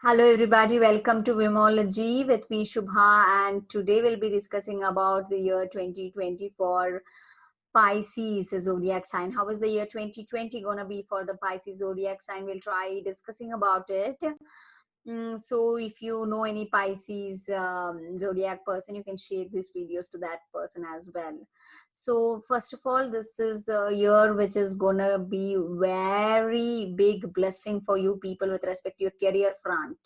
Hello everybody, welcome to Vimology with me Shubha, and today we'll be discussing about the year 2024 Pisces zodiac sign. How is the year 2020 gonna be for the Pisces zodiac sign? We'll try discussing about it. So if you know any Pisces zodiac person, you can share these videos to that person as well. So first of all, this is a year which is gonna be very big blessing for you people with respect to your career front.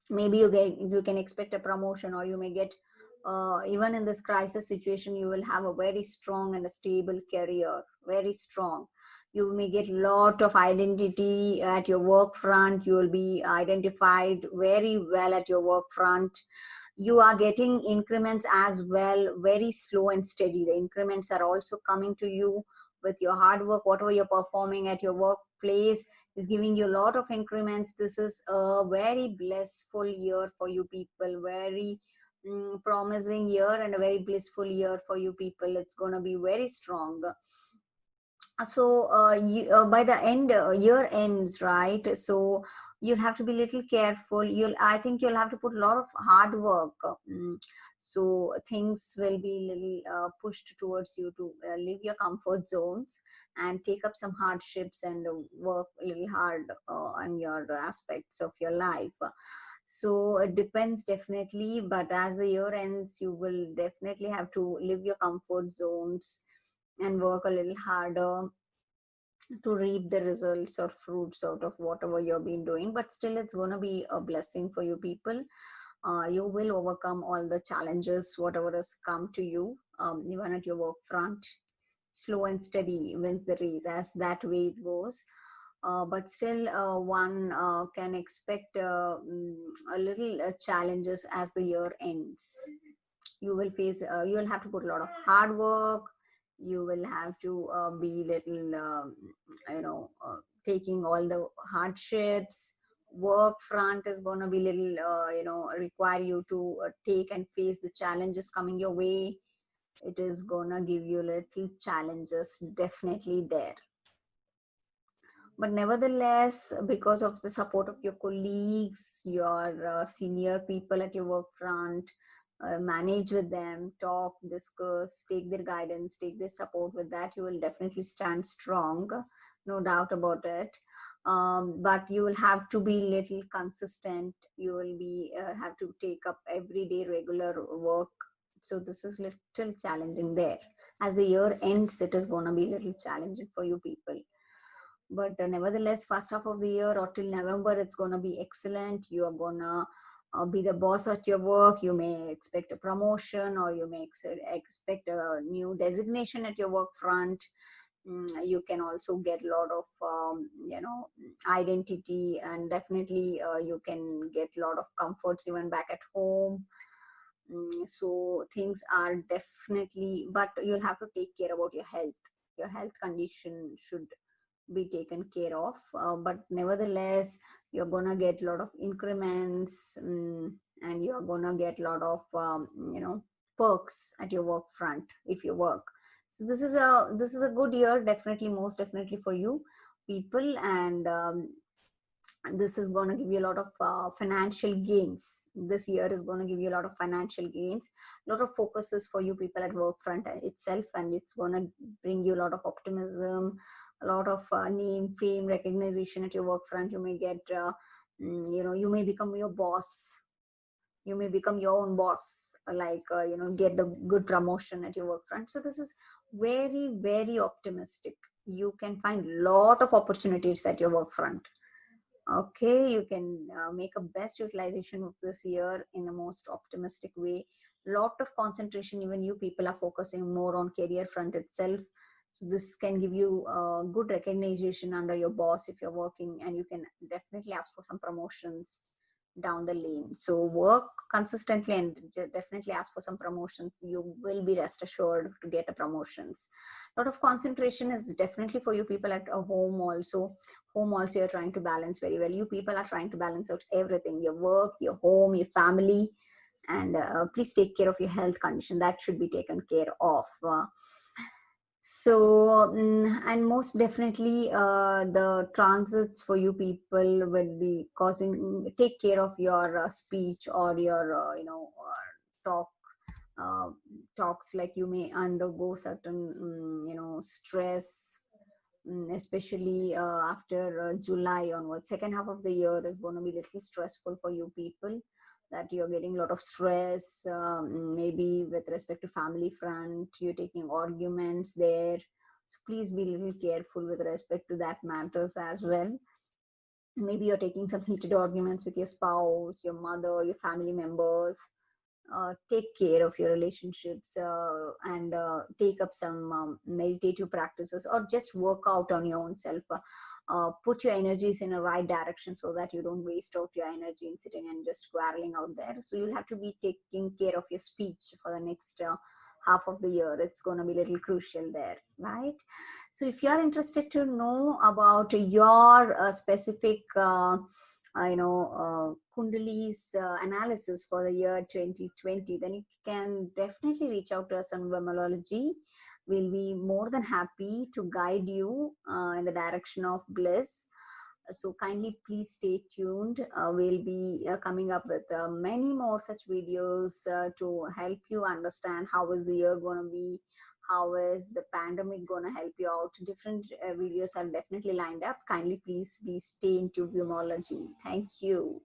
Maybe you can expect a promotion, or you may get even in this crisis situation you will have a very strong and a stable career, very strong. You may get lot of identity at your work front. You will be identified very well at your work front. You are getting increments as well, very slow and steady. The increments are also coming to you with your hard work. Whatever you're performing at your workplace is giving you a lot of increments. This is a very blissful year for you people, very promising year and a very blissful year for you people. It's going to be very strong. So by the end year ends, right? So you'll have to be a little careful. I think you'll have to put a lot of hard work. So things will be little pushed towards you to leave your comfort zones and take up some hardships and work a little hard on your aspects of your life. So it depends definitely, but as the year ends you will definitely have to leave your comfort zones and work a little harder to reap the results or fruits out of whatever you've been doing. But still it's going to be a blessing for you people. You will overcome all the challenges whatever has come to you, even at your work front. Slow and steady wins the race, as that way it goes. But still one can expect a little challenges as the year ends. You will face you will have to put a lot of hard work. You will have to be little taking all the hardships. Work front is going to be little require you to take and face the challenges coming your way. It is going to give you little challenges definitely there. But nevertheless, because of the support of your colleagues, your senior people at your work front, manage with them, talk, discuss, take their guidance, take their support. With that you will definitely stand strong, no doubt about it. But you will have to be little consistent. You will be have to take up everyday regular work. So this is little challenging there. As the year ends, it is going to be little challenging for you people. But nevertheless, first half of the year or till November, it's going to be excellent. You are going to be the boss at your work. You may expect a promotion, or you may expect a new designation at your work front. You can also get a lot of identity, and definitely you can get a lot of comforts even back at home. So things are definitely, but you'll have to take care about your health. Your health condition should be taken care of. But nevertheless, you're gonna get a lot of increments, and you're gonna get a lot of perks at your work front if you work. So this is a good year, definitely, most definitely for you people. And this is going to give you a lot of financial gains. This year is going to give you a lot of financial gains. A lot of focuses for you people at work front itself, and it's going to bring you a lot of optimism, a lot of name, fame, recognition at your work front. You may get you may become your boss. You may become your own boss, like get the good promotion at your work front. So this is very, very optimistic. You can find lot of opportunities at your work front. Okay, you can make a best utilization of this year in a most optimistic way. Lot of concentration, even you people are focusing more on career front itself. So this can give you good recognition under your boss if you're working, and you can definitely ask for some promotions down the lane. So work consistently and definitely ask for some promotions. You will be rest assured to get a promotions. A lot of concentration is definitely for you people at a home also. Home also you're trying to balance very well. You people are trying to balance out everything: your work, your home, your family. And please take care of your health condition. That should be taken care of. So, and most definitely, the transits for you people will be causing, take care of your speech or your, talk, uh, talks, like you may undergo certain, stress, especially after July onwards. Second half of the year is going to be a little stressful for you people, that you're getting a lot of stress, maybe with respect to family front, you're taking arguments there. So please be a little careful with respect to that matters as well. Maybe you're taking some heated arguments with your spouse, your mother, your family members. Take care of your relationships, and take up some meditative practices, or just work out on your own self. Put your energies in a right direction so that you don't waste out your energy in sitting and just quarreling out there. So you'll have to be taking care of your speech for the next half of the year. It's going to be a little crucial there, right? So if you are interested to know about your specific Kundali's analysis for the year 2020, then you can definitely reach out to us on Vimolology. We'll be more than happy to guide you in the direction of bliss. So kindly please stay tuned. We'll be coming up with many more such videos to help you understand how is the year going to be, how is the pandemic going to help you out. Different videos are definitely lined up. Kindly please be stay into Vimology. Thank you.